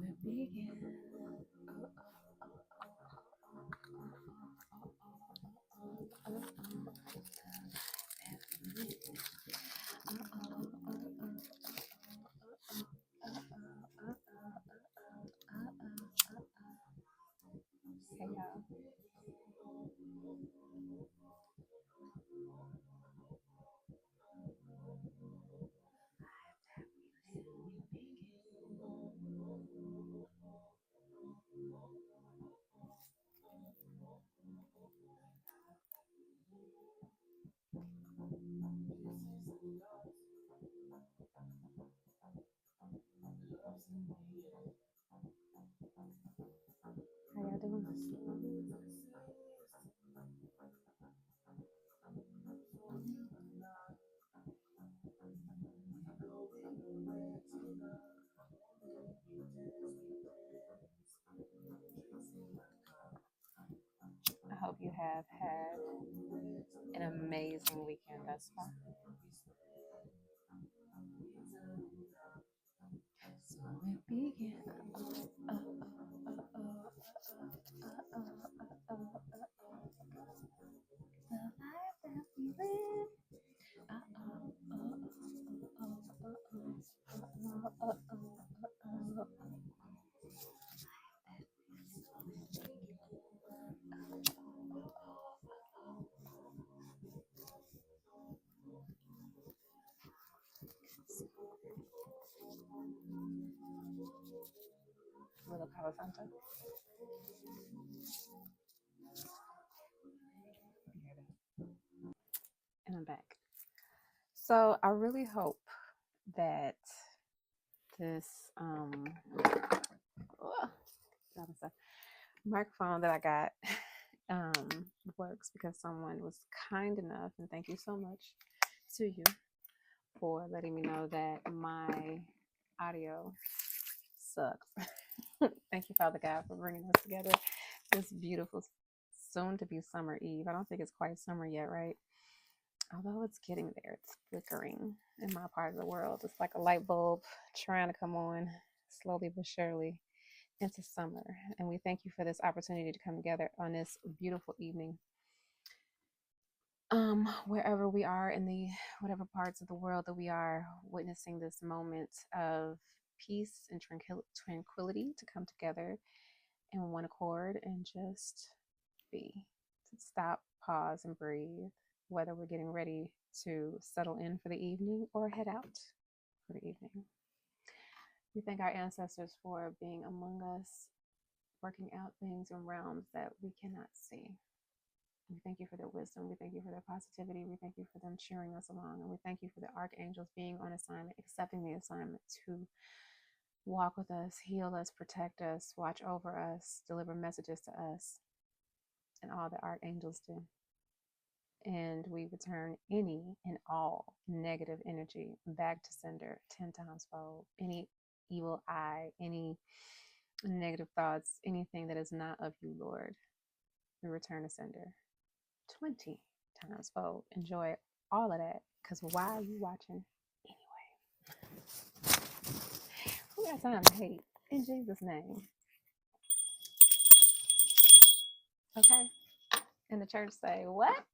it begins. Hey y'all. How y'all doing? I hope you have had an amazing weekend thus far. So it begins. The life that we live. Little Palo Santo. And I'm back. So I really hope that this microphone that I got works, because someone was kind enough, and thank you so much to you for letting me know that my audio sucks. Thank you, Father God, for bringing us together this beautiful, soon to be summer eve. I don't think it's quite summer yet, right? Although it's getting there. It's flickering in my part of the world. It's like a light bulb trying to come on slowly but surely into summer. And we thank you for this opportunity to come together on this beautiful evening. Wherever we are in the whatever parts of the world that we are witnessing this moment of peace and tranquility, to come together in one accord and just be, to stop, pause, and breathe, whether we're getting ready to settle in for the evening or head out for the evening. We thank our ancestors for being among us, working out things in realms that we cannot see. We thank you for their wisdom. We thank you for their positivity. We thank you for them cheering us along. And we thank you for the archangels being on assignment, accepting the assignment to walk with us, heal us, protect us, watch over us, deliver messages to us, and all the archangels do. And we return any and all negative energy back to sender 10 times fold. Any evil eye, any negative thoughts, anything that is not of you, Lord, we return to sender 20 times fold. Enjoy all of that, because why are you watching anyway? Who got time to hate? In Jesus' name. Okay? And the church say, what?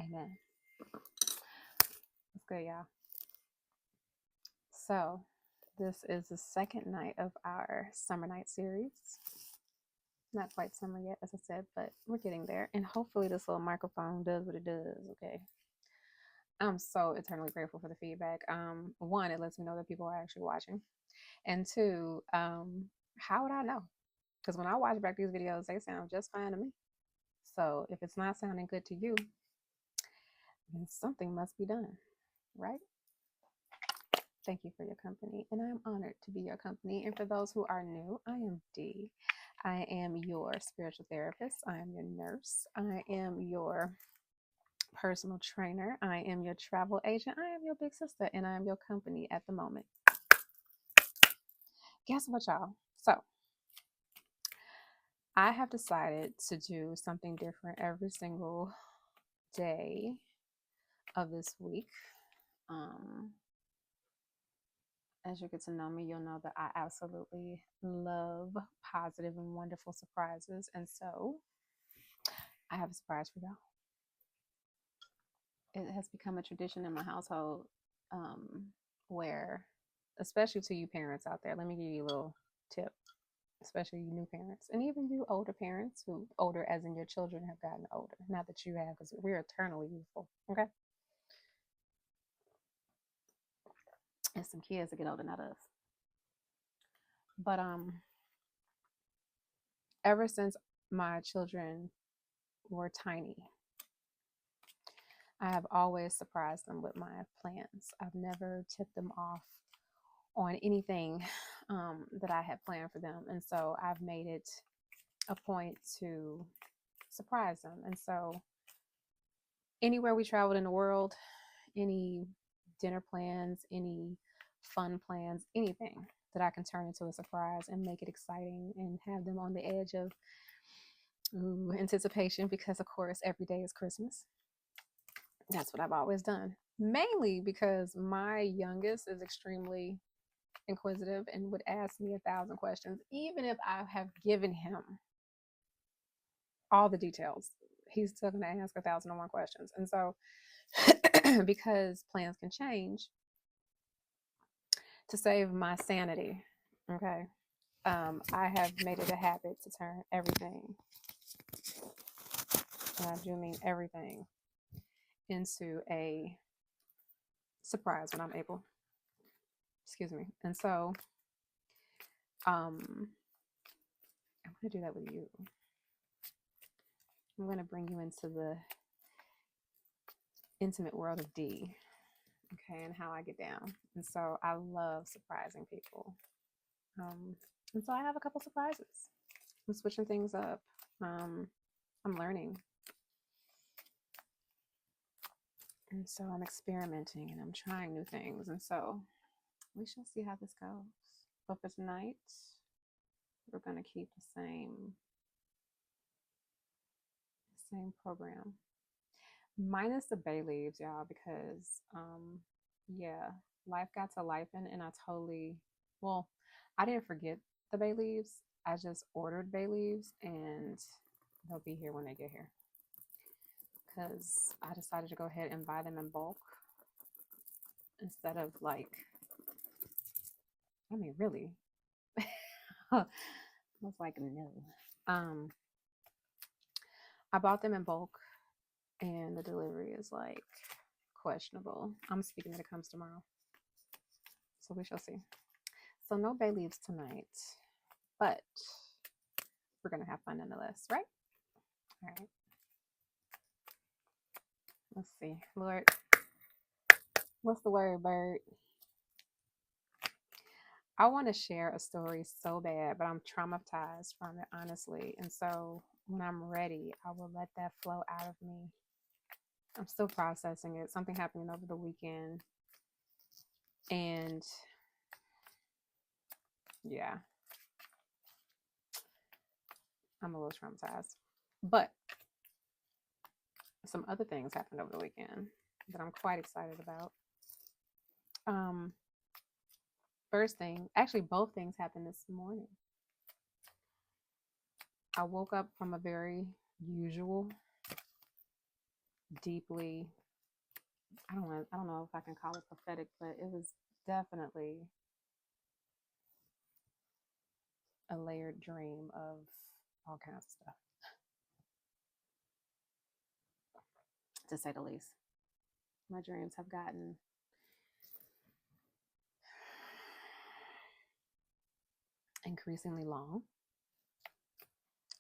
Amen. That's good, y'all. So, this is the second night of our summer night series. Not quite summer yet, as I said, but we're getting there. And hopefully this little microphone does what it does, okay? I'm so eternally grateful for the feedback. One, it lets me know that people are actually watching. And two, how would I know? Because when I watch back these videos, they sound just fine to me. So if it's not sounding good to you, then something must be done, right? Thank you for your company, and I am honored to be your company. And for those who are new, I am Dee. I am your spiritual therapist. I am your nurse. I am your personal trainer. I am your travel agent. I am your big sister, and I am your company at the moment. Guess what, y'all? So I have decided to do something different every single day of this week. As you get to know me, you'll know that I absolutely love positive and wonderful surprises. And so I have a surprise for y'all. It has become a tradition in my household, where, especially to you parents out there, let me give you a little tip, especially you new parents, and even you older parents, who older as in your children have gotten older. Not that you have, because we're eternally youthful. Okay. And some kids that get older, not us. But ever since my children were tiny, I have always surprised them with my plans. I've never tipped them off on anything that I had planned for them. And so I've made it a point to surprise them. And so anywhere we traveled in the world, any dinner plans, any fun plans, anything that I can turn into a surprise and make it exciting and have them on the edge of anticipation, because of course every day is Christmas. That's what I've always done, mainly because my youngest is extremely inquisitive and would ask me 1,000 questions, even if I have given him all the details. He's still going to ask 1,001 questions. And so because plans can change, to save my sanity, okay, I have made it a habit to turn everything, and I do mean everything, into a surprise when I'm able. Excuse me. And so I'm going to do that with you. I'm going to bring you into the intimate world of D, okay, and how I get down. And so I love surprising people. And so I have a couple surprises. I'm switching things up. I'm learning. And so I'm experimenting and I'm trying new things. And so we shall see how this goes. But for tonight, we're going to keep the same program. Minus the bay leaves, y'all, because, yeah, life got to life and I totally, well, I didn't forget the bay leaves. I just ordered bay leaves and they'll be here when they get here. Because I decided to go ahead and buy them in bulk instead of really. I was like, no. I bought them in bulk and the delivery is questionable. I'm speaking that it comes tomorrow. So we shall see. So no bay leaves tonight, but we're going to have fun nonetheless, right? All right. Let's see. Lord, what's the word, bird? I want to share a story so bad, but I'm traumatized from it, honestly. And so when I'm ready, I will let that flow out of me. I'm still processing it. Something happening over the weekend. And yeah, I'm a little traumatized. But some other things happened over the weekend that I'm quite excited about. First thing, actually both things happened this morning. I woke up from a very usual, deeply, I don't know if I can call it prophetic, but it was definitely a layered dream of all kinds of stuff, to say the least. My dreams have gotten increasingly long.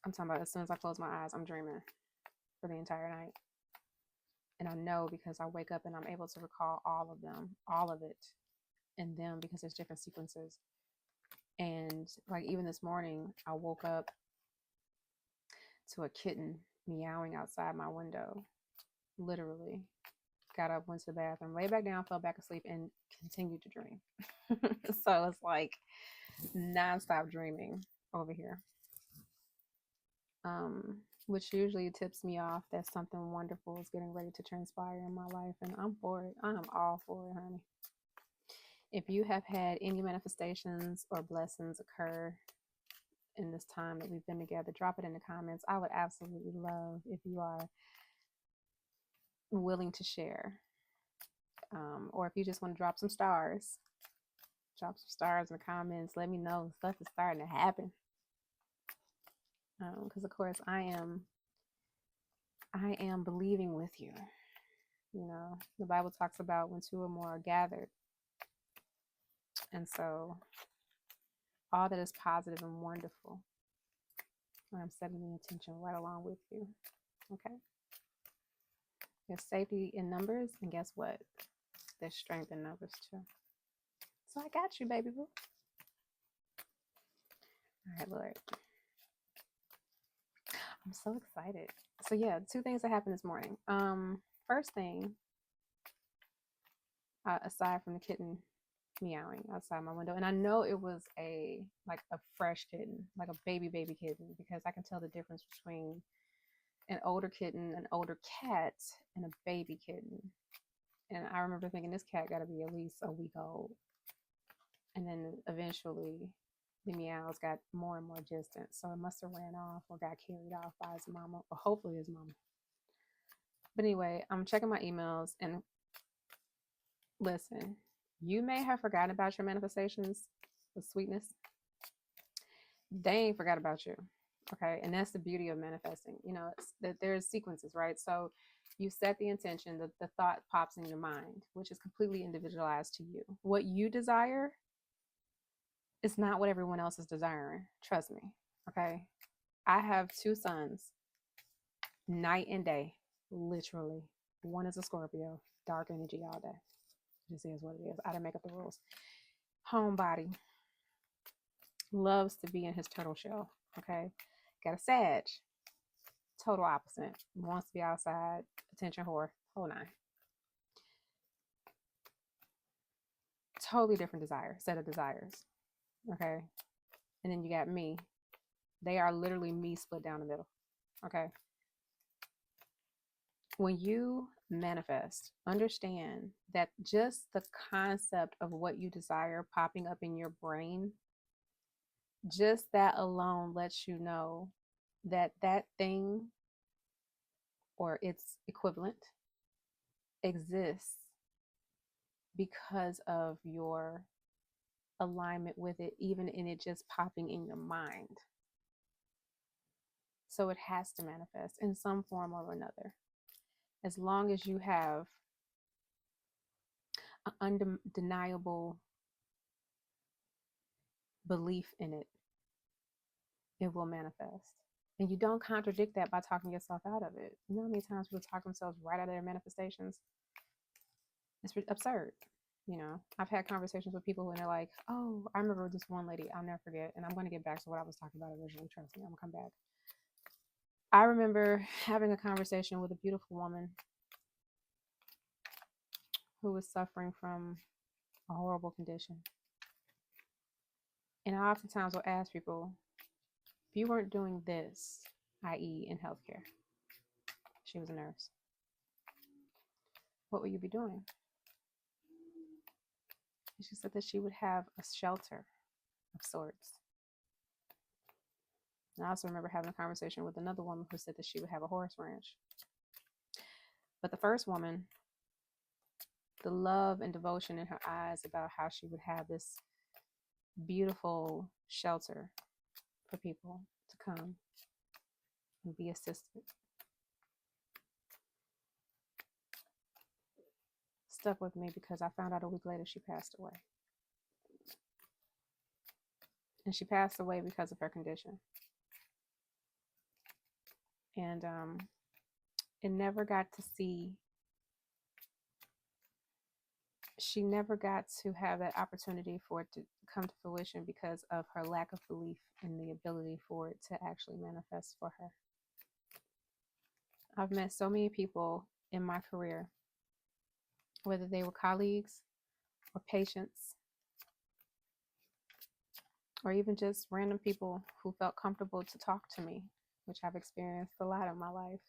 I'm talking about as soon as I close my eyes, I'm dreaming for the entire night. And I know because I wake up and I'm able to recall all of them, all of it in them, because there's different sequences. And even this morning, I woke up to a kitten meowing outside my window. Literally. Got up, went to the bathroom, lay back down, fell back asleep, and continued to dream. So it's like nonstop dreaming over here. Which usually tips me off that something wonderful is getting ready to transpire in my life, and I'm for it. I am all for it, honey. If you have had any manifestations or blessings occur in this time that we've been together, drop it in the comments. I would absolutely love if you are willing to share. Or if you just want to drop some stars in the comments. Let me know stuff is starting to happen. Because of course I am believing with you. You know, the Bible talks about when two or more are gathered. And so all that is positive and wonderful, I'm setting the intention right along with you. Okay. There's safety in numbers, and guess what? There's strength in numbers too. So I got you, baby boo. All right, Lord. I'm so excited. So yeah, two things that happened this morning. First thing, aside from the kitten meowing outside my window, and I know it was a fresh kitten, like a baby kitten, because I can tell the difference between an older kitten, an older cat, and a baby kitten. And I remember thinking this cat got to be at least a week old. And then eventually the meows got more and more distant. So it must have ran off or got carried off by his mama, or hopefully his mama. But anyway, I'm checking my emails, and listen, you may have forgotten about your manifestations with sweetness. They ain't forgot about you. Okay. And that's the beauty of manifesting. You know, it's that there's sequences, right? So you set the intention, the thought pops in your mind, which is completely individualized to you. What you desire is not what everyone else is desiring. Trust me. Okay. I have two sons, night and day, literally. One is a Scorpio, dark energy all day. Just is what it is. I didn't make up the rules. Homebody. Loves to be in his turtle shell. Okay. Got a Sag. Total opposite. Wants to be outside. Attention whore. Whole nine. Totally different set of desires. Okay. And then you got me. They are literally me split down the middle. Okay. When you manifest, understand that just the concept of what you desire popping up in your brain, just that alone lets you know that that thing or its equivalent exists because of your alignment with it, even in it just popping in your mind. So it has to manifest in some form or another. As long as you have an undeniable belief in it, it will manifest. And you don't contradict that by talking yourself out of it. You know how many times people talk themselves right out of their manifestations? It's absurd. You know, I've had conversations with people and they're like, oh, I remember this one lady, I'll never forget. And I'm going to get back to what I was talking about originally. Trust me, I'm going to come back. I remember having a conversation with a beautiful woman who was suffering from a horrible condition. And I oftentimes will ask people, if you weren't doing this, i.e. in healthcare, she was a nurse, what would you be doing? And she said that she would have a shelter of sorts. And I also remember having a conversation with another woman who said that she would have a horse ranch. But the first woman, the love and devotion in her eyes about how she would have this beautiful shelter for people to come and be assisted, stuck with me because I found out a week later she passed away. And she passed away because of her condition. And it never got to see, she never got to have that opportunity for it to come to fruition because of her lack of belief in the ability for it to actually manifest for her. I've met so many people in my career, whether they were colleagues or patients, or even just random people who felt comfortable to talk to me, which I've experienced a lot in my life.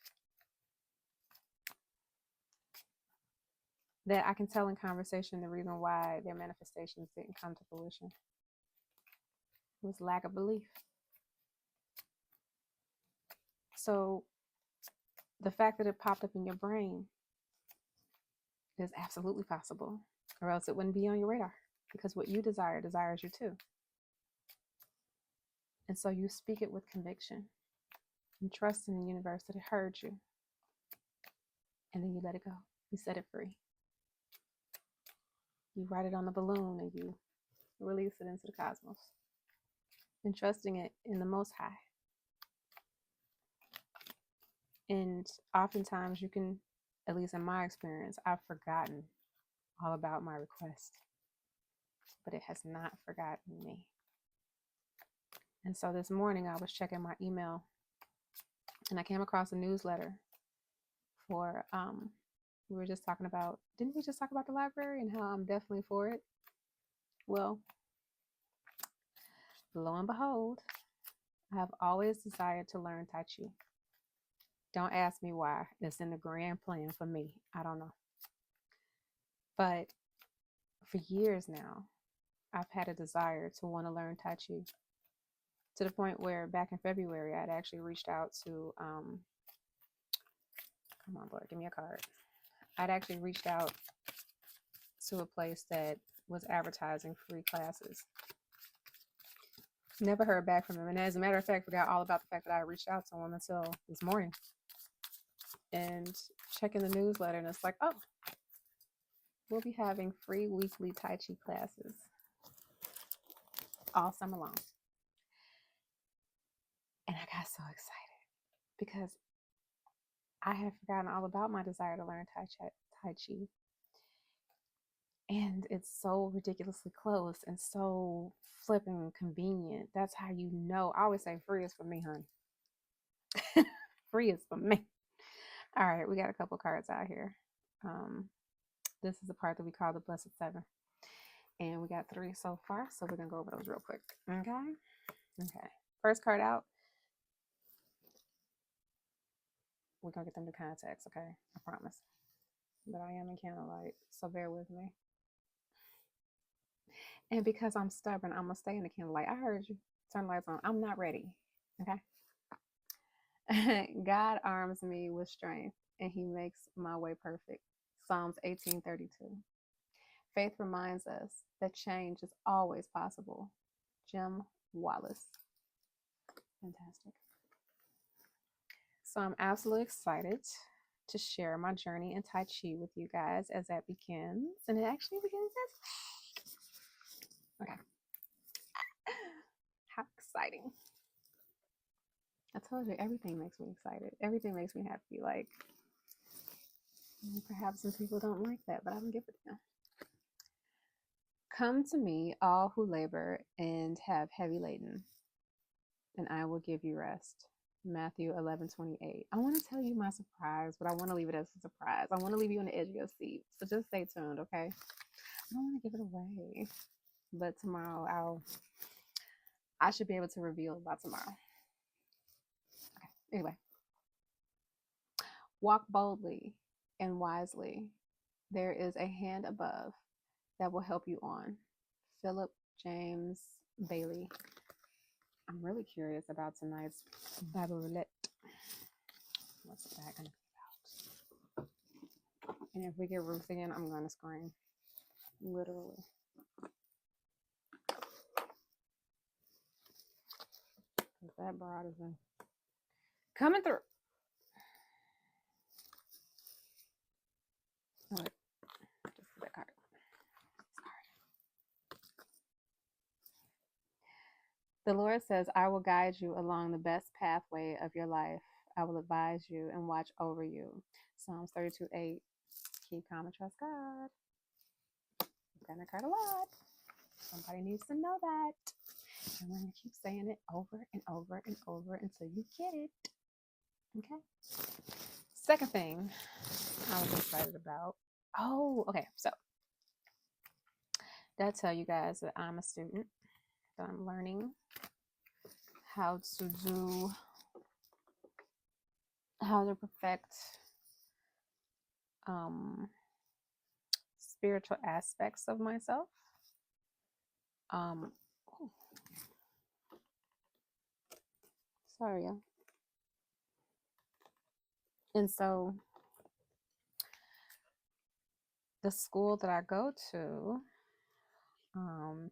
that I can tell in conversation the reason why their manifestations didn't come to fruition. It was lack of belief. So the fact that it popped up in your brain is absolutely possible, or else it wouldn't be on your radar, because what you desire desires you too. And so you speak it with conviction and trust in the universe that it heard you. And then you let it go. You set it free. You write it on the balloon and you release it into the cosmos. And trusting it in the Most High. And oftentimes you can, at least in my experience, I've forgotten all about my request. But it has not forgotten me. And so this morning I was checking my email and I came across a newsletter for, we were just talking about, didn't we just talk about the library and how I'm definitely for it? Well, lo and behold, I have always desired to learn Tai Chi. Don't ask me why. It's in the grand plan for me. I don't know. But for years now, I've had a desire to want to learn Tai Chi, to the point where back in February, I'd actually reached out to, come on, Lord, give me a card. I'd actually reached out to a place that was advertising free classes. Never heard back from them. And as a matter of fact, forgot all about the fact that I reached out to them until this morning. And checking the newsletter, and it's like, oh, we'll be having free weekly Tai Chi classes all summer long. And I got so excited because I had forgotten all about my desire to learn Tai Chi. And it's so ridiculously close and so flipping convenient. That's how you know. I always say free is for me, honey. Free is for me. All right, we got a couple cards out here. This is the part that we call the Blessed Seven. And we got 3 so far, so we're going to go over those real quick. Okay. First card out. We're going to get them to context, okay? I promise. But I am in candlelight, so bear with me. And because I'm stubborn, I'm going to stay in the candlelight. I heard you. Turn the lights on. I'm not ready, okay? God arms me with strength, and he makes my way perfect. Psalms 18:32. Faith reminds us that change is always possible. Jim Wallace. Fantastic. So I'm absolutely excited to share my journey in Tai Chi with you guys as that begins. And it actually begins as... Okay. How exciting. I told you, everything makes me excited. Everything makes me happy. Like, perhaps some people don't like that, but I don't give a damn. Come to me, all who labor and have heavy laden, and I will give you rest. Matthew 11:28. I want to tell you my surprise, but I want to leave it as a surprise. I want to leave you on the edge of your seat. So just stay tuned, okay? I don't want to give it away. But tomorrow I should be able to reveal by tomorrow. Okay. Anyway. Walk boldly and wisely. There is a hand above that will help you on. Philip James Bailey. I'm really curious about tonight's Bible Roulette. What's that going to be about? And if we get Ruth again, I'm going to scream. Literally. Because that broad is coming through. All right. Just that card. The Lord says, I will guide you along the best pathway of your life. I will advise you and watch over you. Psalms 32:8. Keep calm and trust God. You've gotten that card a lot. Somebody needs to know that. And I'm going to keep saying it over and over and over until you get it. Okay? Second thing I was excited about. Oh, okay. So, did I tell you guys that I'm a student? That I'm learning how to perfect spiritual aspects of myself. Oh, sorry, y'all. And so the school that I go to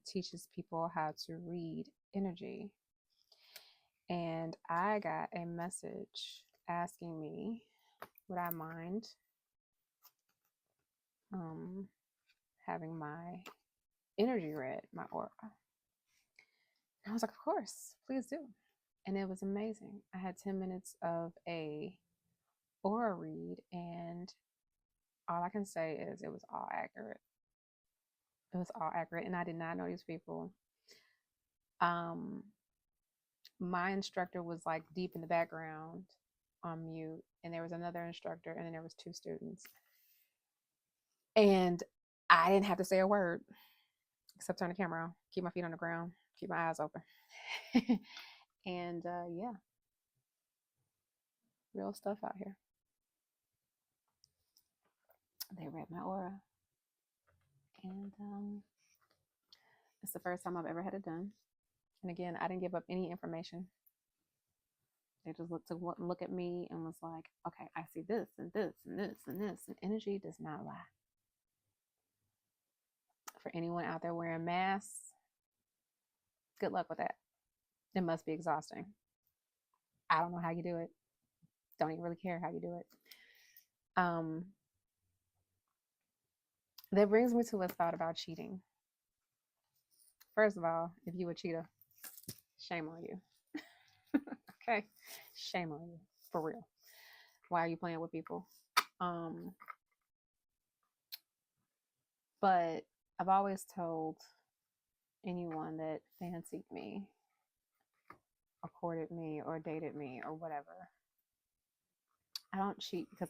teaches people how to read energy. And I got a message asking me, would I mind having my energy read, my aura? And I was like, of course, please do. And it was amazing. I had 10 minutes of a aura read, and all I can say is it was all accurate. It was all accurate, and I did not know these people. My instructor was like deep in the background on mute, and there was another instructor, and then there was 2 students. And I didn't have to say a word except turn the camera on, keep my feet on the ground, keep my eyes open. And yeah, real stuff out here. They read my aura. And it's the first time I've ever had it done. And again, I didn't give up any information. They just look at me and was like, okay, I see this and this and this and this. And energy does not lie. For anyone out there wearing masks, good luck with that. It must be exhausting. I don't know how you do it. Don't even really care how you do it. That brings me to a thought about cheating. First of all, if you a cheater, shame on you. Okay? Shame on you. For real. Why are you playing with people? But I've always told anyone that fancied me, or courted me, or dated me, or whatever, I don't cheat because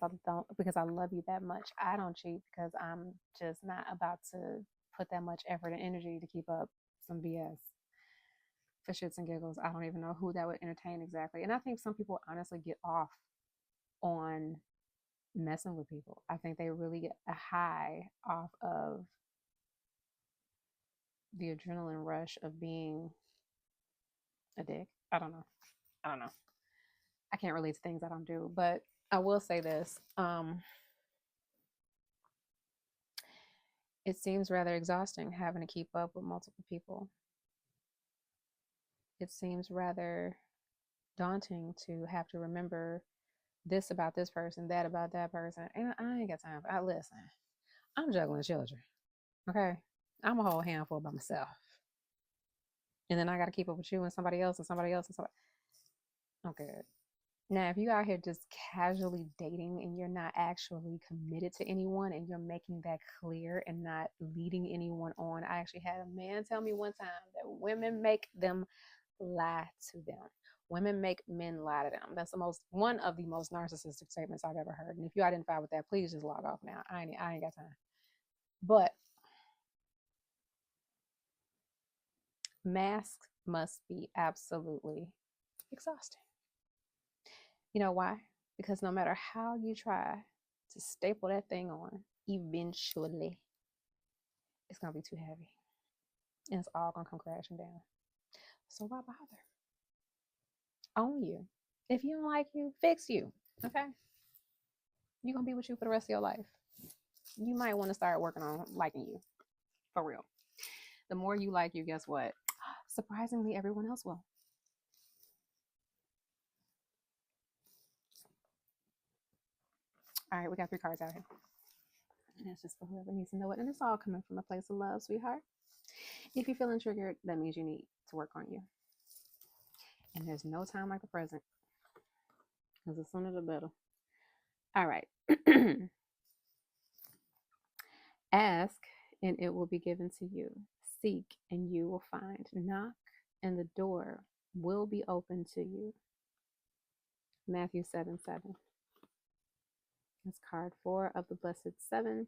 I love you that much. I don't cheat because I'm just not about to put that much effort and energy to keep up some BS for shits and giggles. I don't even know who that would entertain exactly. And I think some people honestly get off on messing with people. I think they really get a high off of the adrenaline rush of being a dick. I don't know. I can't relate to things I don't do, but I will say this. It seems rather exhausting having to keep up with multiple people. It seems rather daunting to have to remember this about this person, that about that person. And I ain't got time for listen, I'm juggling children. Okay. I'm a whole handful by myself. And then I gotta keep up with you and somebody else and somebody else and somebody. Okay. Now, if you out here just casually dating and you're not actually committed to anyone and you're making that clear and not leading anyone on, I actually had a man tell me one time that women make them lie to them. Women make men lie to them. That's one of the most narcissistic statements I've ever heard. And if you identify with that, please just log off now. I ain't got time. But masks must be absolutely exhausting. You know why? Because no matter how you try to staple that thing on, eventually it's going to be too heavy. And it's all going to come crashing down. So why bother? Own you. If you don't like you, fix you. Okay? You're going to be with you for the rest of your life. You might want to start working on liking you. For real. The more you like you, guess what? Surprisingly, everyone else will. All right, we got 3 cards out here. And that's just for whoever needs to know it. And it's all coming from a place of love, sweetheart. If you're feeling triggered, that means you need to work on you. And there's no time like the present. Because the sooner the better. All right. Ask, and it will be given to you. Seek, and you will find. Knock, and the door will be open to you. Matthew 7:7. That's card 4 of the Blessed 7.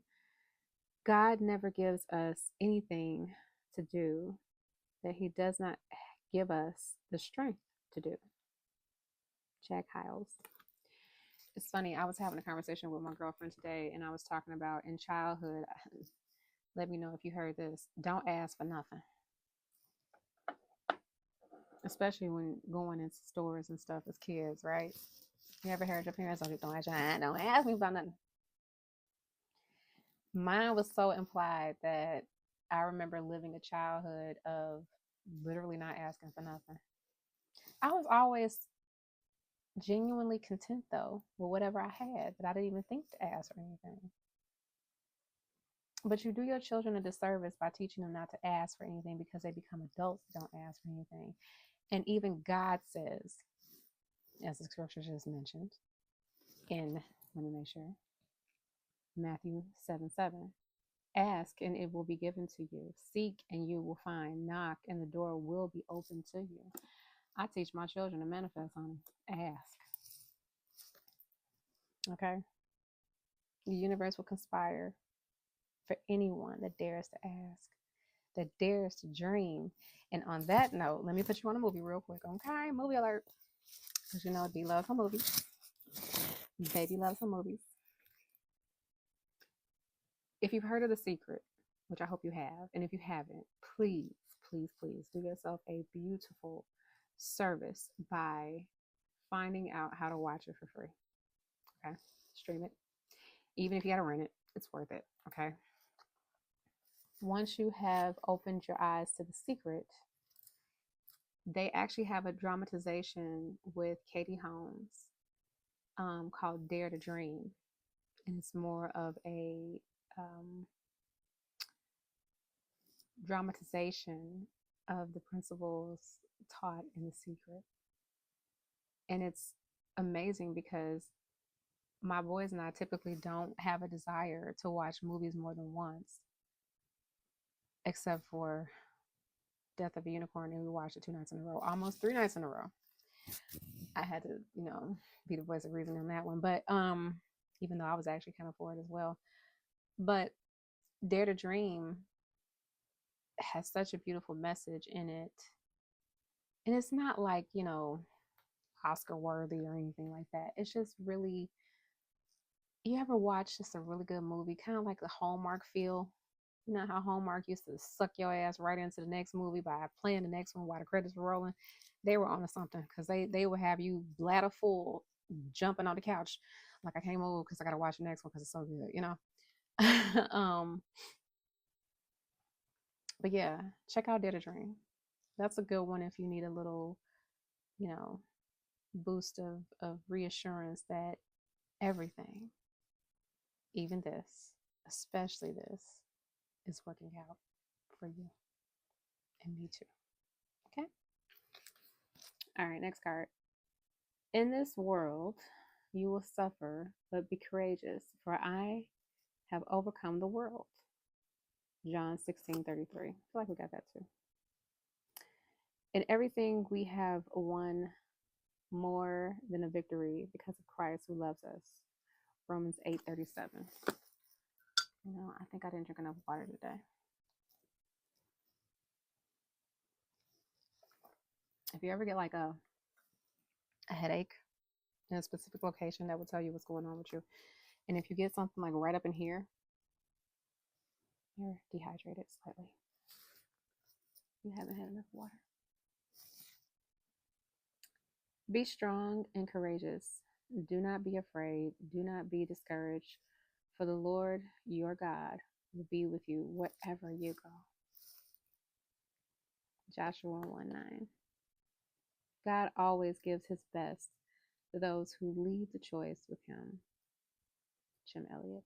God never gives us anything to do that he does not give us the strength to do. Jack Hyles. It's funny, I was having a conversation with my girlfriend today, and I was talking about in childhood, Let me know if you heard this. Don't ask for nothing, especially when going into stores and stuff as kids, right? You ever heard your parents like, don't ask me about nothing. Mine was so implied that I remember living a childhood of literally not asking for nothing. I was always genuinely content though with whatever I had, but I didn't even think to ask for anything. But you do your children a disservice by teaching them not to ask for anything because they become adults that don't ask for anything. And even God says, as the scripture just mentioned, in, let me make sure, Matthew 7:7, ask and it will be given to you. Seek and you will find. Knock and the door will be open to you. I teach my children to manifest on ask. Okay? The universe will conspire for anyone that dares to ask, that dares to dream. And on that note, let me put you on a movie real quick. Okay? Movie alert. Because you know D loves her movies. Baby loves her movies. If you've heard of The Secret, which I hope you have, and if you haven't, please, please, please do yourself a beautiful service by finding out how to watch it for free. Okay? Stream it. Even if you gotta rent it, it's worth it. Okay? Once you have opened your eyes to The Secret, they actually have a dramatization with Katie Holmes called Dare to Dream. And it's more of a dramatization of the principles taught in The Secret. And it's amazing because my boys and I typically don't have a desire to watch movies more than once, except for Death of a Unicorn, and we watched it 2 nights in a row, almost 3 nights in a row. I had to, be the voice of reason on that one. But even though I was actually kind of for it as well. But Dare to Dream has such a beautiful message in it. And it's not like, Oscar worthy or anything like that. It's just really, you ever watch just a really good movie, kind of like the Hallmark feel? You know how Hallmark used to suck your ass right into the next movie by playing the next one while the credits were rolling? They were onto something because they would have you bladder full jumping on the couch like I can't move because I got to watch the next one because it's so good, But yeah, check out Dare to Dream. That's a good one if you need a little, boost of reassurance that everything, even this, especially this, is working out for you and me too. Okay? All right, next card. In this world, you will suffer, but be courageous, for I have overcome the world. John 16:33. I feel like we got that too. In everything, we have won more than a victory because of Christ who loves us. Romans 8:37. I think I didn't drink enough water today. If you ever get like a headache in a specific location, that will tell you what's going on with you. And if you get something like right up in here, you're dehydrated slightly. You haven't had enough water. Be strong and courageous. Do not be afraid. Do not be discouraged. For the Lord your God will be with you wherever you go. Joshua 1:9. God always gives his best to those who leave the choice with him. Jim Elliott.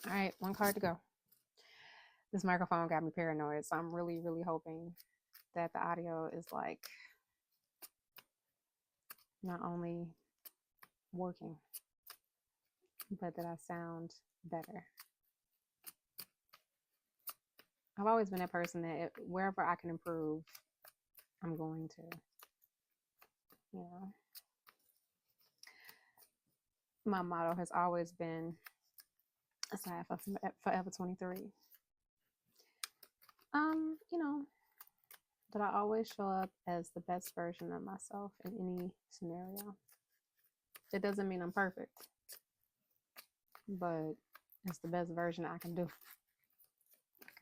All right, one card to go. This microphone got me paranoid, so I'm really, really hoping that the audio is like not only working, but that I sound better. I've always been a person that wherever I can improve, I'm going to. My motto has always been, aside from Forever 23, that I always show up as the best version of myself in any scenario. It doesn't mean I'm perfect, but it's the best version I can do.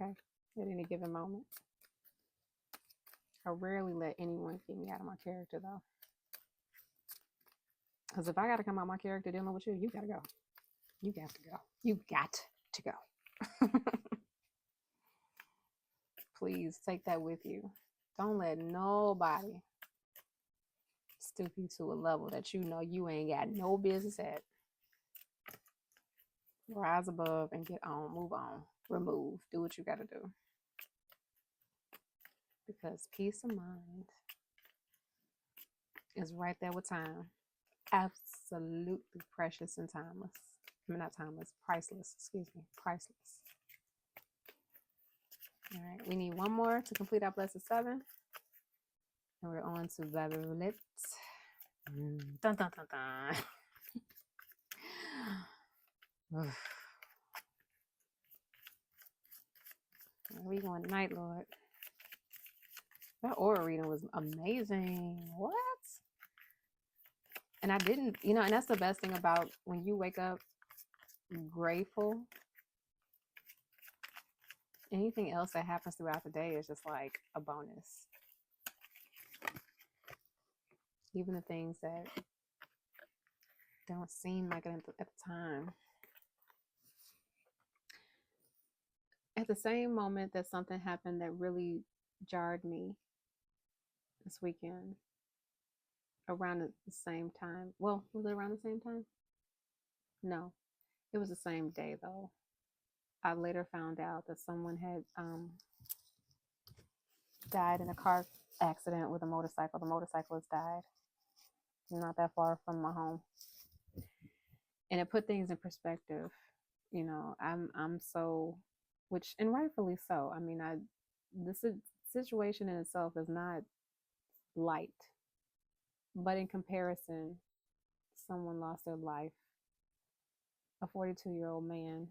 okay, at any given moment. I rarely let anyone get me out of my character, though. Because if I got to come out my character dealing with you, you got to go. You got to go. You got to go. Please take that with you. Don't let nobody stoop you to a level that you know you ain't got no business at. Rise above and get on. Move on. Remove. Do what you got to do. Because peace of mind is right there with time. Absolutely precious and timeless. I mean, not timeless, priceless. Excuse me, priceless. All right, we need one more to complete our blessed 7. And we're on to the Roulette. Dun, dun, dun, dun. Where we going tonight, Lord? That aura reading was amazing. What? And I didn't, and that's the best thing about when you wake up grateful. Anything else that happens throughout the day is just like a bonus. Even the things that don't seem like it at the time. At the same moment that something happened that really jarred me this weekend, around the same time. Well, was it around the same time? No, it was the same day though. I later found out that someone had died in a car accident with a motorcycle. The motorcyclist died not that far from my home, and it put things in perspective. I'm so, which, and rightfully so. I mean, this situation in itself is not light, but in comparison, someone lost their life. A 42-year-old man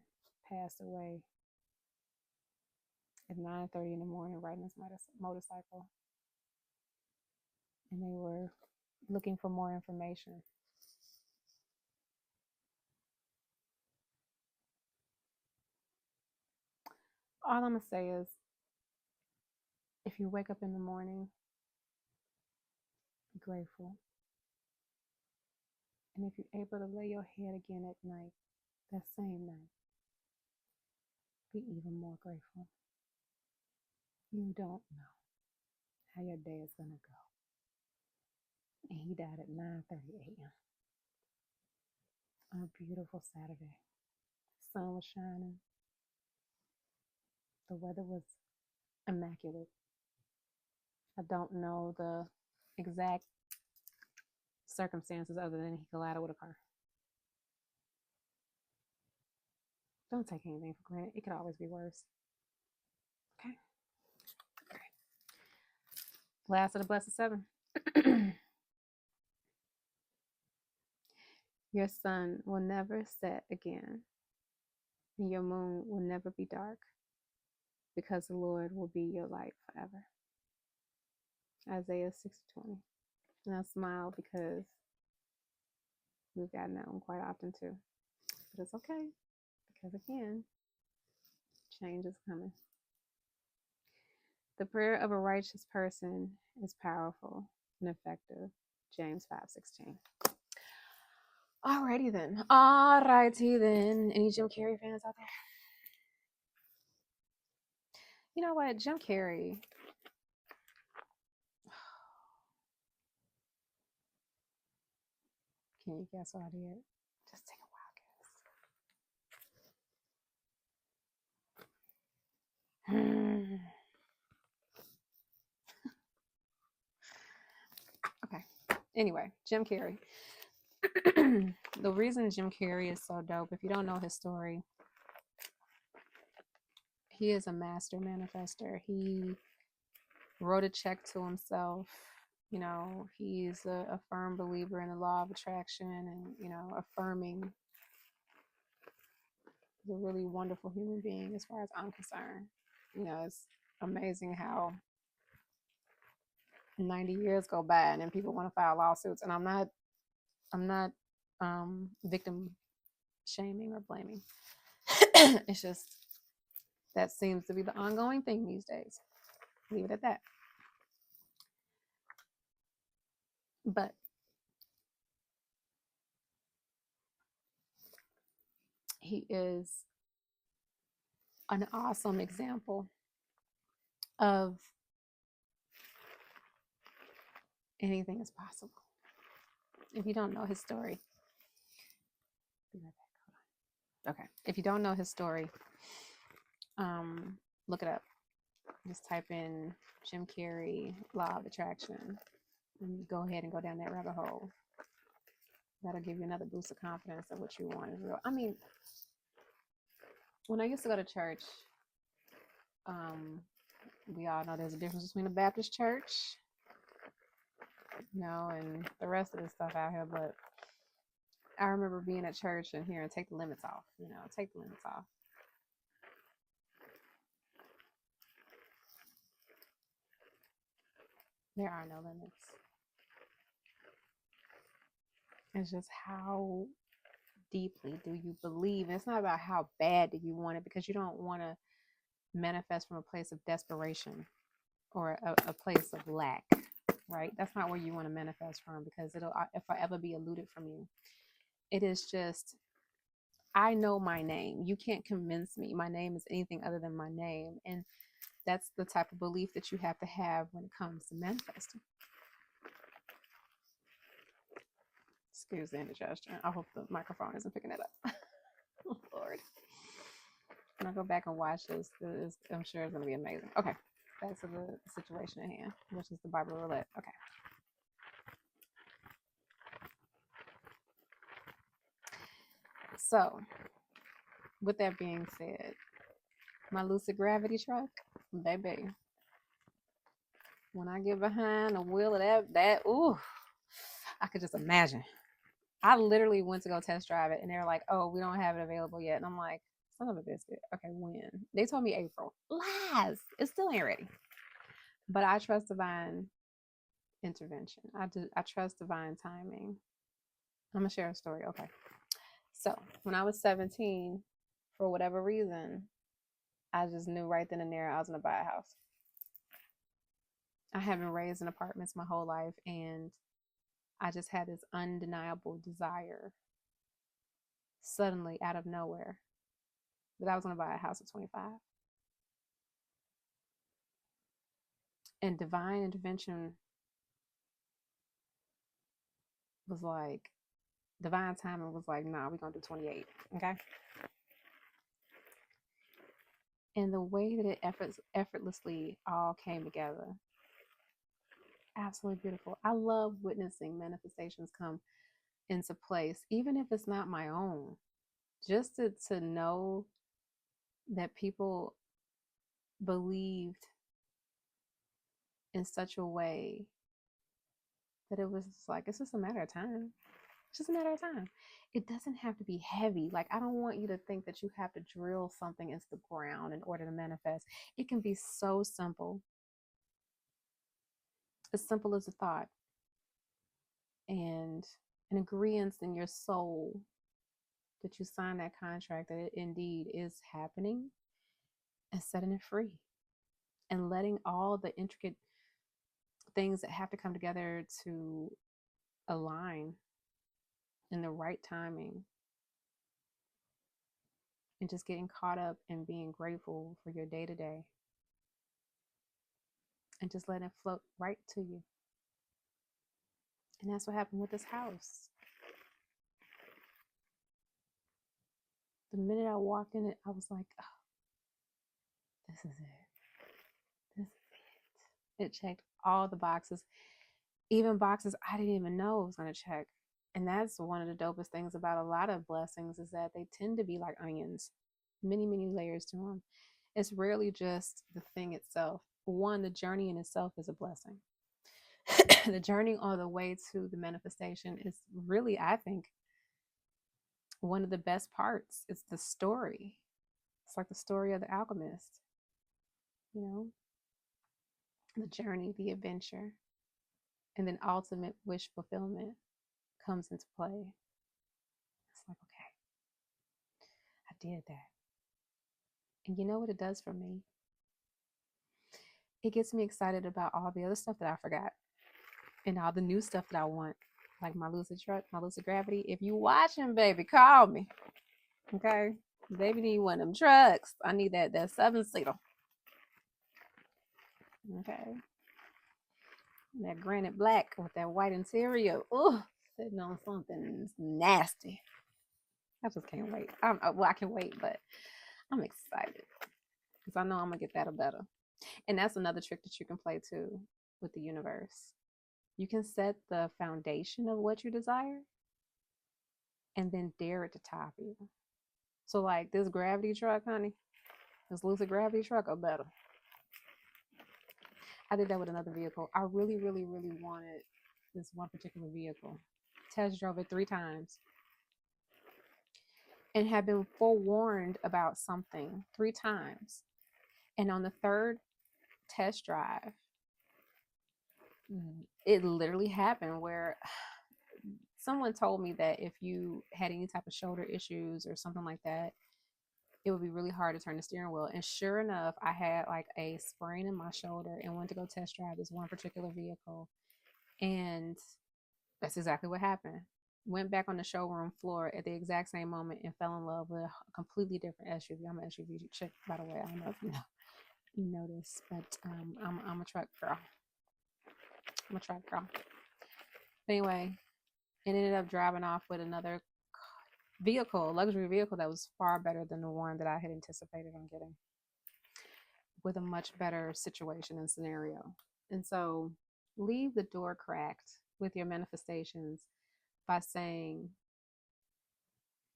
passed away at 9:30 in the morning riding his motorcycle, and they were looking for more information. All I'm gonna say is, if you wake up in the morning, be grateful. And if you're able to lay your head again at night, that same night, be even more grateful. You don't know how your day is gonna go. And he died at 9:30 a.m. on a beautiful Saturday. The sun was shining. The weather was immaculate. I don't know the exact circumstances other than he collided with a car. Don't take anything for granted. It could always be worse. Okay. Last of the blessed 7. Your sun will never set again, and your moon will never be dark, because the Lord will be your light forever. Isaiah 6:20. And I smile because we've gotten that one quite often too. But it's okay, because again, change is coming. The prayer of a righteous person is powerful and effective. James 5:16. Alrighty then. Any Jim Carrey fans out there? You know what? Jim Carrey. Can you guess what I did? Just take a wild guess. Okay. Anyway, Jim Carrey. The reason Jim Carrey is so dope, if you don't know his story, he is a master manifester. He wrote a check to himself. He's a firm believer in the law of attraction and, affirming. He's a really wonderful human being as far as I'm concerned. It's amazing how 90 years go by and then people want to file lawsuits. And I'm not victim shaming or blaming. It's just That seems to be the ongoing thing these days. Leave it at that. But he is an awesome example of anything is possible. If you don't know his story, be right back. Okay. If you don't know his story, look it up. Just type in Jim Carrey, Law of Attraction, and go ahead and go down that rabbit hole. That'll give you another boost of confidence that what you want is real. I mean, when I used to go to church, we all know there's a difference between a Baptist church, and the rest of this stuff out here. But I remember being at church and hearing, take the limits off, take the limits off. There are no limits. It's just how deeply do you believe? And it's not about how bad do you want it, because you don't want to manifest from a place of desperation or a place of lack, right? That's not where you want to manifest from, because it'll forever be eluded from you. It is just, I know my name. You can't convince me my name is anything other than my name. And that's the type of belief that you have to have when it comes to manifesting. Excuse the indigestion. I hope the microphone isn't picking it up. Oh, Lord. When I go back and watch this, I'm sure it's going to be amazing. Okay. Back to the situation at hand, which is the Bible Roulette. Okay. So, with that being said, my lucid gravity truck, baby, when I get behind the wheel of that, ooh, I could just imagine. I literally went to go test drive it, and they're like, oh, we don't have it available yet. And I'm like, son of a biscuit. Okay, when? They told me April. Lies. It still ain't ready. But I trust divine intervention. I trust divine timing. I'm going to share a story. Okay. So when I was 17, for whatever reason, I just knew right then and there I was going to buy a house. I have been raised in apartments my whole life, and I just had this undeniable desire suddenly out of nowhere that I was going to buy a house at 25. And divine intervention was like, divine timing was like, nah, we're going to do 28. Okay. And the way that it effortlessly all came together, absolutely beautiful. I love witnessing manifestations come into place, even if it's not my own, just to know that people believed in such a way that it was like, it's just a matter of time. It's just a matter of time. It doesn't have to be heavy. Like, I don't want you to think that you have to drill something into the ground in order to manifest. It can be so simple. As simple as a thought and an agreement in your soul that you sign that contract that it indeed is happening, and setting it free and letting all the intricate things that have to come together to align in the right timing, and just getting caught up in being grateful for your day to day and just letting it float right to you. And that's what happened with this house. The minute I walked in it, I was like, oh, this is it. This is it. It checked all the boxes, even boxes I didn't even know it was going to check. And that's one of the dopest things about a lot of blessings, is that they tend to be like onions, many, many layers to them. It's rarely just the thing itself. One, the journey in itself is a blessing. The journey on the way to the manifestation is really, I think, one of the best parts. It's the story. It's like the story of the alchemist, the journey, the adventure, and then ultimate wish fulfillment comes into play. It's like, okay, I did that. And you know what it does for me? It gets me excited about all the other stuff that I forgot and all the new stuff that I want. Like my lucid truck, my lucid gravity. If you watching, baby, call me. Okay. Baby need one of them trucks. I need that 7-seater. Okay. That granite black with that white interior. Oh, sitting on something nasty. I just can't wait. I can wait, but I'm excited because I know I'm gonna get that or better. And that's another trick that you can play too with the universe. You can set the foundation of what you desire and then dare it to top you. So like this gravity truck, honey, this lucid gravity truck or better. I did that with another vehicle. I really, really, really wanted this one particular vehicle. Test drove it 3 times and had been forewarned about something 3 times. And on the third test drive, it literally happened where someone told me that if you had any type of shoulder issues or something like that, it would be really hard to turn the steering wheel. And sure enough, I had like a sprain in my shoulder and went to go test drive this one particular vehicle. And that's exactly what happened. Went back on the showroom floor at the exact same moment and fell in love with a completely different SUV. I'm an SUV chick, by the way. I don't know if you know this, but I'm a truck girl. I'm a truck girl. But anyway, it ended up driving off with another vehicle, luxury vehicle that was far better than the one that I had anticipated on getting, with a much better situation and scenario. And so leave the door cracked with your manifestations by saying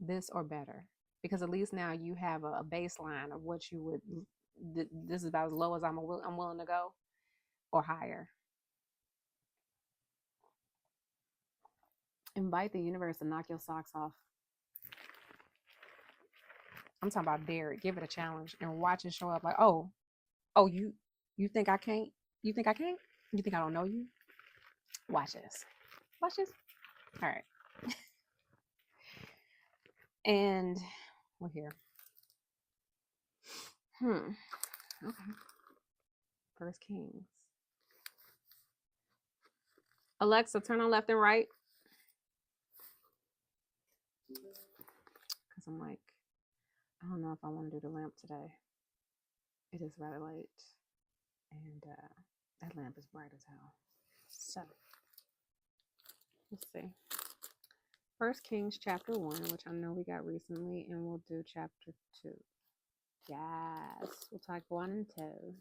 this or better, because at least now you have a baseline of what you would, this is about as low as I'm willing to go, or higher. Invite the universe to knock your socks off. I'm talking about dare it, give it a challenge, and watch it show up. Like, oh, you think I can't? You think I can't? You think I don't know you? Watch this. Watch this. All right. And we're here. Okay. First Kings. Alexa, turn on left and right. Because I'm like, I don't know if I want to do the lamp today. It is rather late. And that lamp is bright as hell. So, let's see. First Kings chapter 1, which I know we got recently, and we'll do chapter 2. Yes, we'll talk 1 and 2.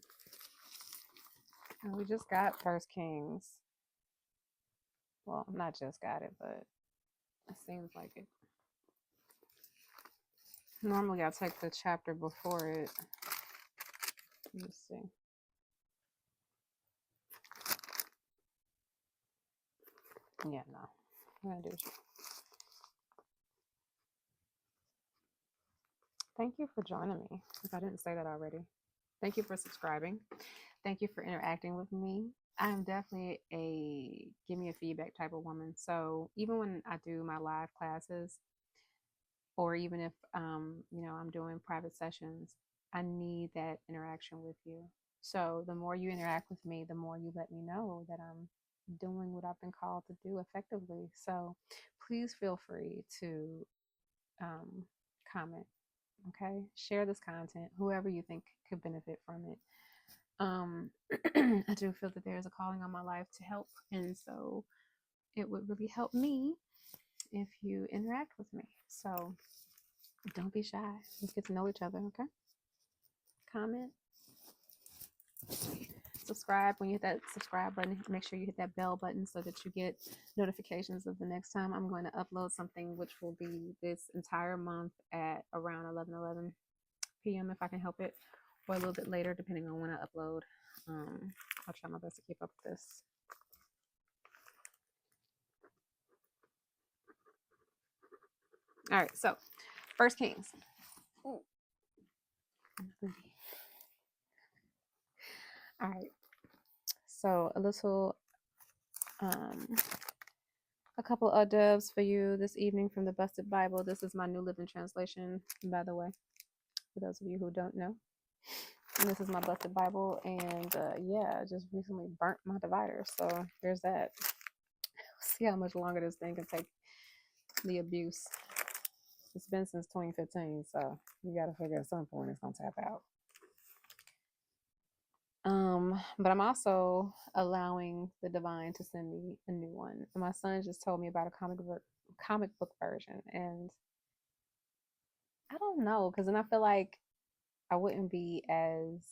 And we just got First Kings. Well, not just got it, but it seems like it. Normally, I'll take the chapter before it. Let's see. Yeah, no. I'm going to do it. Thank you for joining me, if I didn't say that already. Thank you for subscribing. Thank you for interacting with me. I am definitely a give me a feedback type of woman. So even when I do my live classes, or even if I'm doing private sessions, I need that interaction with you. So the more you interact with me, the more you let me know that I'm doing what I've been called to do effectively. So please feel free to comment. Okay, share this content, whoever you think could benefit from it. I do feel that there is a calling on my life to help, and so it would really help me if you interact with me. So don't be shy. Let's get to know each other. Okay, comment, subscribe. When you hit that subscribe button, make sure you hit that bell button so that you get notifications of the next time I'm going to upload something, which will be this entire month at around 11 p.m. if I can help it, or a little bit later depending on when I upload. I'll try my best to keep up with this. All right, so First Kings. Ooh. All right, so a couple of doves for you this evening from the Busted Bible. This is my New Living Translation, by the way. for those of you who don't know. And this is my busted Bible, and yeah, I just recently burnt my divider, so there's that. See how much longer this thing can take the abuse. It's been since 2015, so you got to figure at some point it's gonna tap out. But I'm also allowing the divine to send me a new one. And my son just told me about a comic book version, and I don't know, because then I feel like I wouldn't be as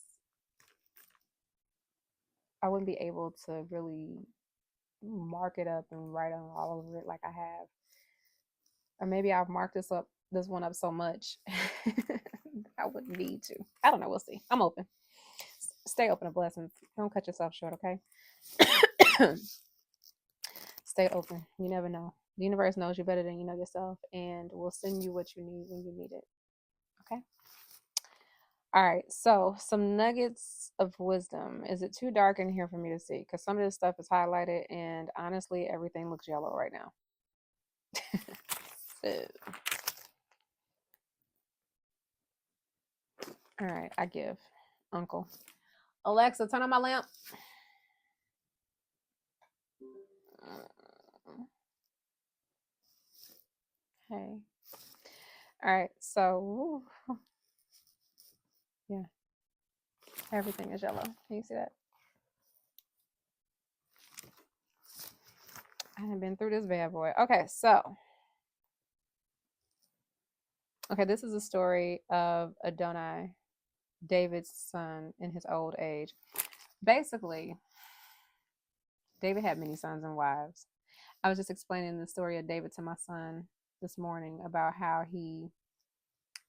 I wouldn't be able to really mark it up and write on all over it like I have. Or maybe I've marked this one up so much I wouldn't need to. I don't know. We'll see. I'm open. Stay open to blessings. Don't cut yourself short, okay? Stay open. You never know. The universe knows you better than you know yourself, and will send you what you need when you need it. Okay? All right. So, some nuggets of wisdom. Is it too dark in here for me to see? Because some of this stuff is highlighted, and honestly, everything looks yellow right now. So, all right. I give. Uncle. Alexa, turn on my lamp. Hey. All right. So, yeah. Everything is yellow. Can you see that? I haven't been through this bad boy. Okay, so. Okay, this is a story of Adonai, David's son in his old age. Basically, David had many sons and wives. I was just explaining the story of David to my son this morning about how he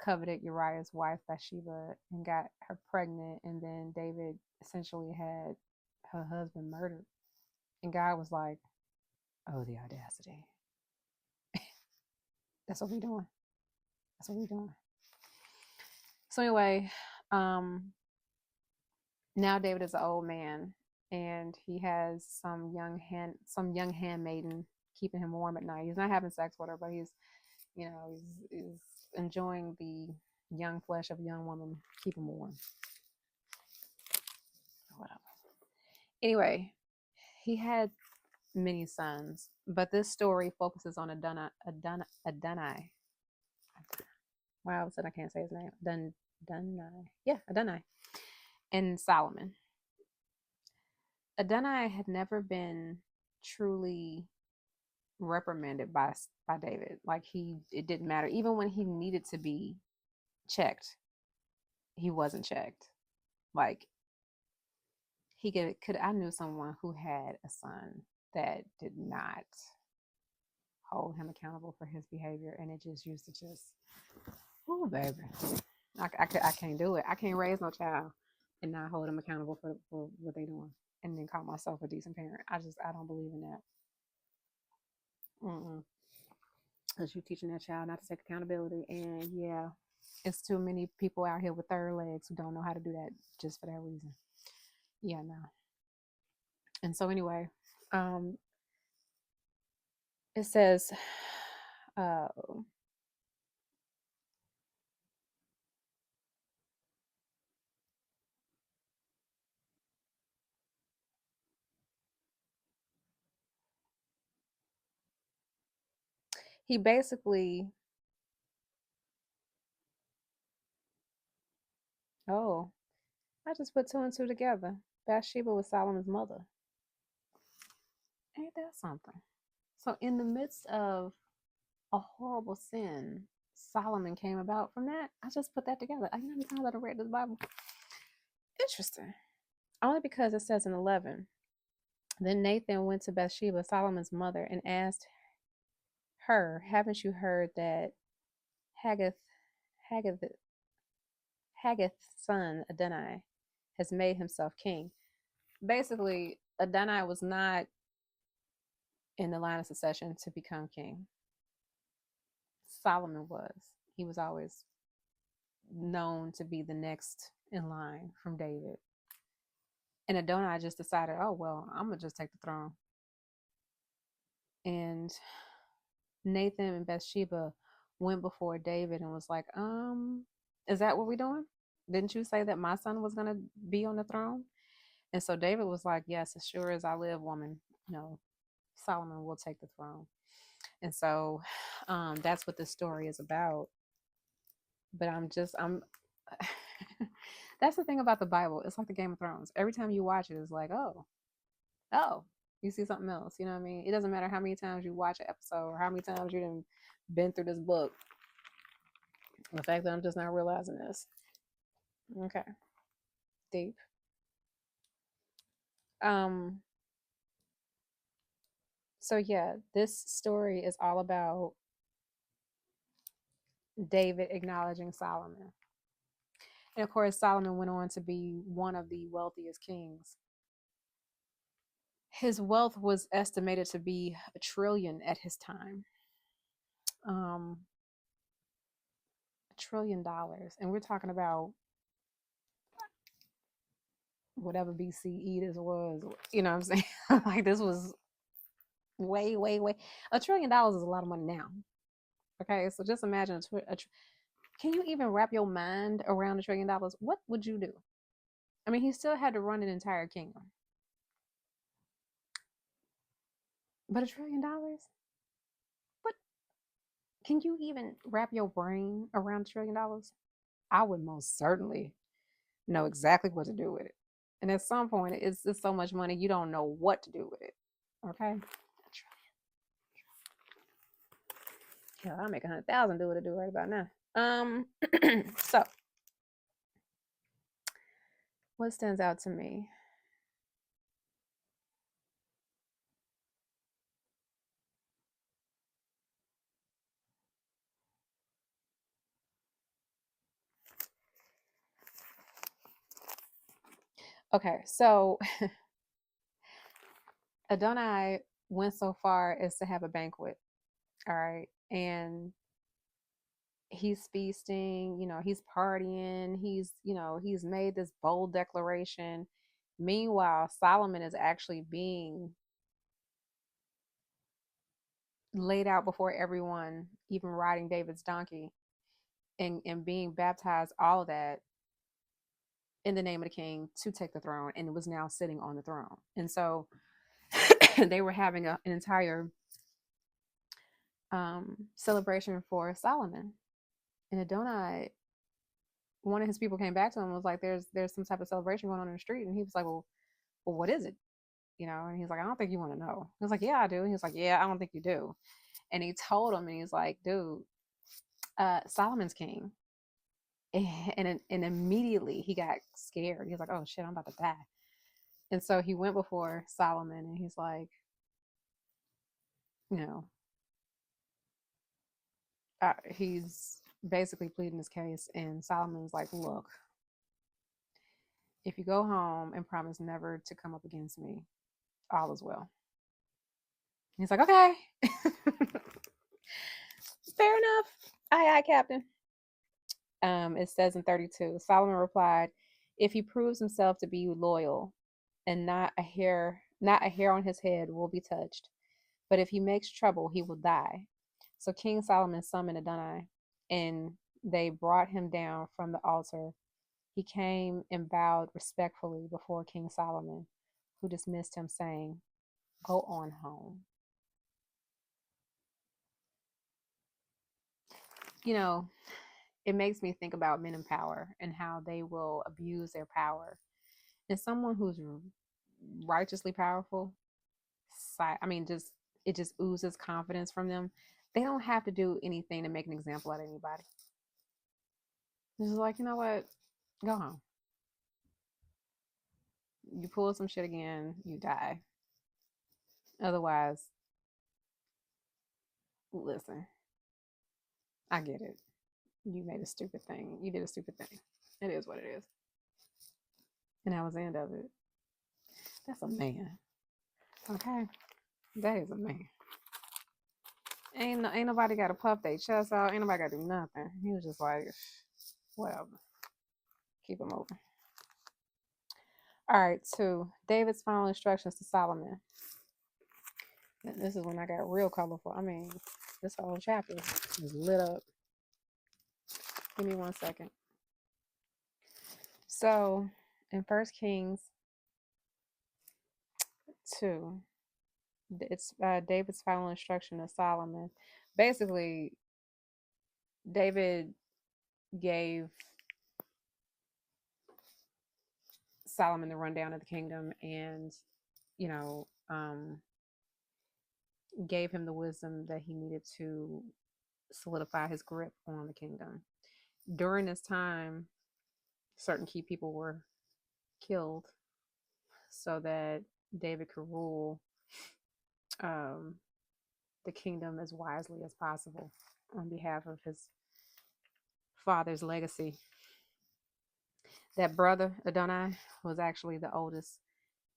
coveted Uriah's wife Bathsheba and got her pregnant, and then David essentially had her husband murdered. And God was like, oh, the audacity. That's what we're doing. That's what we're doing. So anyway, now David is an old man, and he has some young handmaiden keeping him warm at night. He's not having sex with her, but he's enjoying the young flesh of a young woman, keep him warm. Whatever. Anyway, he had many sons, but this story focuses on Adonai. Wow, I said I can't say his name. Adonai. Yeah, Adonai. And Solomon. Adonai had never been truly reprimanded by David. Like it didn't matter. Even when he needed to be checked, he wasn't checked. Like I knew someone who had a son that did not hold him accountable for his behavior, and it just used to oh baby, I can't do it. I can't raise no child and not hold them accountable for what they doing, and then call myself a decent parent. I don't believe in that. Because you're teaching that child not to take accountability, and yeah, it's too many people out here with third legs who don't know how to do that just for that reason. Yeah, no. And so anyway, it says, he basically, oh, I just put two and two together. Bathsheba was Solomon's mother. Ain't that something? So in the midst of a horrible sin, Solomon came about from that. I just put that together. I know how many times I've read this Bible. Interesting. Only because it says in 11, then Nathan went to Bathsheba, Solomon's mother, and asked her, haven't you heard that Haggith, Haggith, Haggith's son Adonai has made himself king? Basically, Adonai was not in the line of succession to become king. Solomon was. He was always known to be the next in line from David. And Adonai just decided, oh, well, I'm going to just take the throne. And Nathan and Bathsheba went before David and was like, Is that what we're doing? Didn't you say that my son was going to be on the throne? And so David was like, yes, as sure as I live, woman, you know, Solomon will take the throne. And so that's what this story is about. But I'm that's the thing about the Bible. It's like the Game of Thrones. Every time you watch it, it's like, oh, you see something else. You know what I mean? It doesn't matter how many times you watch an episode or how many times you've been through this book. The fact that I'm just not realizing this. Okay. Deep. Um, so yeah, this story is all about David acknowledging Solomon. And of course, Solomon went on to be one of the wealthiest kings. His wealth was estimated to be $1 trillion at his time. $1 trillion. And we're talking about whatever BCE this was. You know what I'm saying? Like this was way, way, way. $1 trillion is a lot of money now. Okay, so just imagine can you even wrap your mind around $1 trillion? What would you do? I mean, he still had to run an entire kingdom. But $1 trillion? What? Can you even wrap your brain around $1 trillion? I would most certainly know exactly what to do with it. And at some point, it's just so much money, you don't know what to do with it. Okay? Yeah, I'll make 100,000 do what I do right about now. So what stands out to me? Okay, so Adonai went so far as to have a banquet. All right. And he's feasting, he's partying, he's made this bold declaration. Meanwhile, Solomon is actually being laid out before everyone, even riding David's donkey and being baptized, all of that in the name of the king to take the throne, and was now sitting on the throne. And so they were having an entire celebration for Solomon. And Adonai, one of his people came back to him and was like, there's some type of celebration going on in the street. And he was like, well, what is it? And he's like, I don't think you want to know. He was like, yeah, I do. And he was like, yeah, I don't think you do. And he told him, and he's like, dude, Solomon's king. And immediately he got scared. He was like, oh shit, I'm about to die. And so he went before Solomon, and he's like, you know, he's basically pleading his case. And Solomon's like, look, if you go home and promise never to come up against me, all is well. He's like, okay. Fair enough. Aye, Captain. It says in 32, Solomon replied, if he proves himself to be loyal and not a hair on his head will be touched, but if he makes trouble, he will die. So King Solomon summoned Adonai, and they brought him down from the altar. He came and bowed respectfully before King Solomon, who dismissed him, saying, go on home. It makes me think about men in power and how they will abuse their power. And someone who's righteously powerful, it just oozes confidence from them. They don't have to do anything to make an example out of anybody. It's just like, you know what? Go home. You pull some shit again, you die. Otherwise, listen, I get it. You made a stupid thing. You did a stupid thing. It is what it is. And that was the end of it. That's a man. Okay? That is a man. Ain't nobody got to puff their chest out. Ain't nobody got to do nothing. He was just like, whatever. Keep it moving. All right, 2. David's final instructions to Solomon. And this is when I got real colorful. I mean, this whole chapter is lit up. Give me 1 second. So in First Kings 2, it's David's final instruction to Solomon. Basically, David gave Solomon the rundown of the kingdom and, you know, gave him the wisdom that he needed to solidify his grip on the kingdom. During this time, certain key people were killed so that David could rule um, the kingdom as wisely as possible on behalf of his father's legacy. That brother, Adonai, was actually the oldest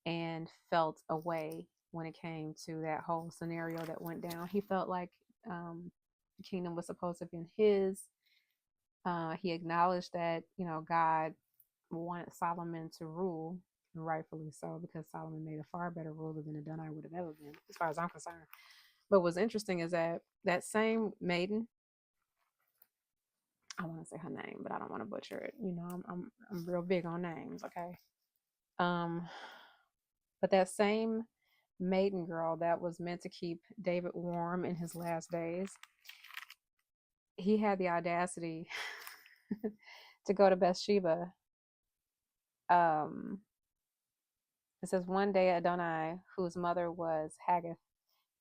and felt a way when it came to that whole scenario that went down. He felt like the kingdom was supposed to have been his. He acknowledged that, God wanted Solomon to rule, and rightfully so, because Solomon made a far better ruler than Adonai would have ever been, as far as I'm concerned. But what's interesting is that same maiden, I want to say her name, but I don't want to butcher it. I'm real big on names, okay? Um, but that same maiden girl that was meant to keep David warm in his last days, he had the audacity to go to Bathsheba. It says one day Adonai, whose mother was Haggith,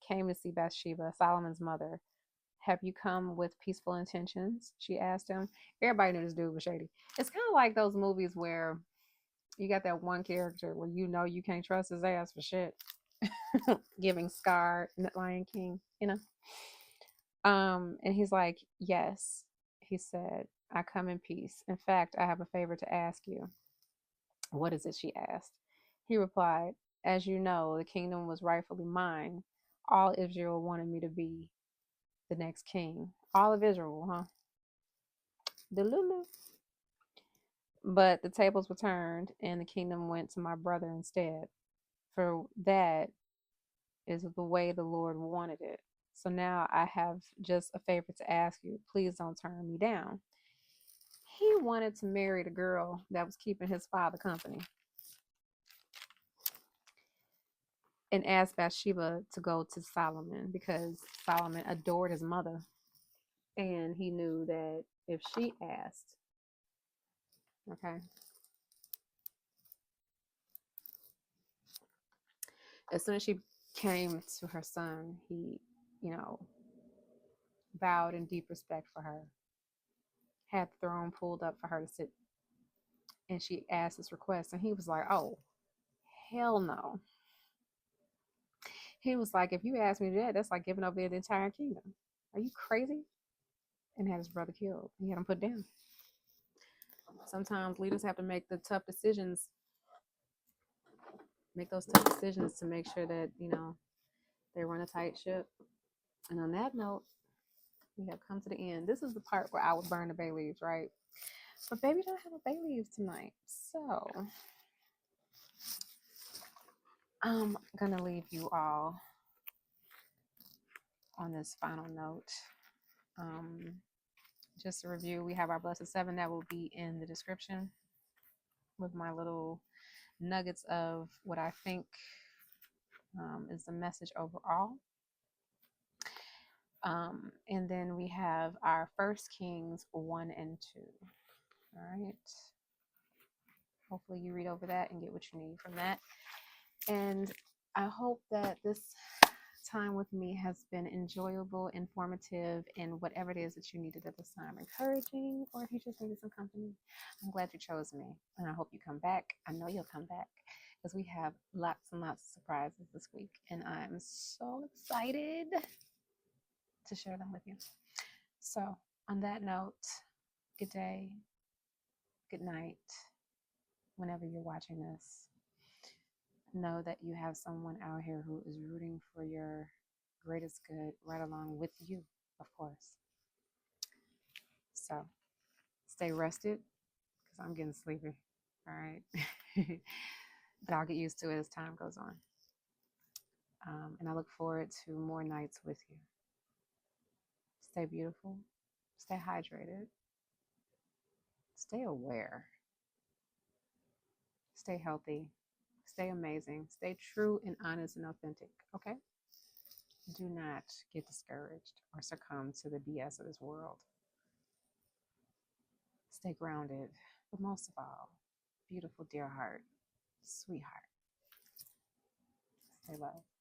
came to see Bathsheba, Solomon's mother. Have you come with peaceful intentions? She asked him. Everybody knew this dude was shady. It's kind of like those movies where you got that one character where you can't trust his ass for shit. Giving Scar, Lion King, And he's like, yes. He said, I come in peace. In fact, I have a favor to ask you. What is it? She asked. He replied, as you know, the kingdom was rightfully mine. All Israel wanted me to be the next king. All of Israel, huh? Delulu. But the tables were turned and the kingdom went to my brother instead. For that is the way the Lord wanted it. So now I have just a favor to ask you. Please don't turn me down. He wanted to marry the girl that was keeping his father company and asked Bathsheba to go to Solomon because Solomon adored his mother. And he knew that if she asked, okay, as soon as she came to her son, he, bowed in deep respect for her, had the throne pulled up for her to sit, and she asked his request, and he was like, oh, hell no. He was like, if you ask me that, that's like giving up the entire kingdom. Are you crazy? And had his brother killed. He had him put down. Sometimes leaders have to make the tough decisions, make those tough decisions to make sure that, they run a tight ship. And on that note, we have come to the end. This is the part where I would burn the bay leaves, right? But baby don't have a bay leaves tonight. So I'm gonna leave you all on this final note. Just to review, we have our Blessed Seven that will be in the description with my little nuggets of what I think is the message overall. And then we have our First Kings 1 and 2. All right. Hopefully you read over that and get what you need from that. And I hope that this time with me has been enjoyable, informative, and whatever it is that you needed at this time, encouraging, or if you just needed some company. I'm glad you chose me, and I hope you come back. I know you'll come back because we have lots and lots of surprises this week, and I'm so excited to share them with you. So on that note, good day, good night, whenever you're watching this. Know that you have someone out here who is rooting for your greatest good right along with you, of course. So stay rested because I'm getting sleepy. All right. But I'll get used to it as time goes on. And I look forward to more nights with you. Stay beautiful. Stay hydrated. Stay aware. Stay healthy. Stay amazing. Stay true and honest and authentic. Okay? Do not get discouraged or succumb to the BS of this world. Stay grounded. But most of all, beautiful, dear heart, sweetheart, stay loved.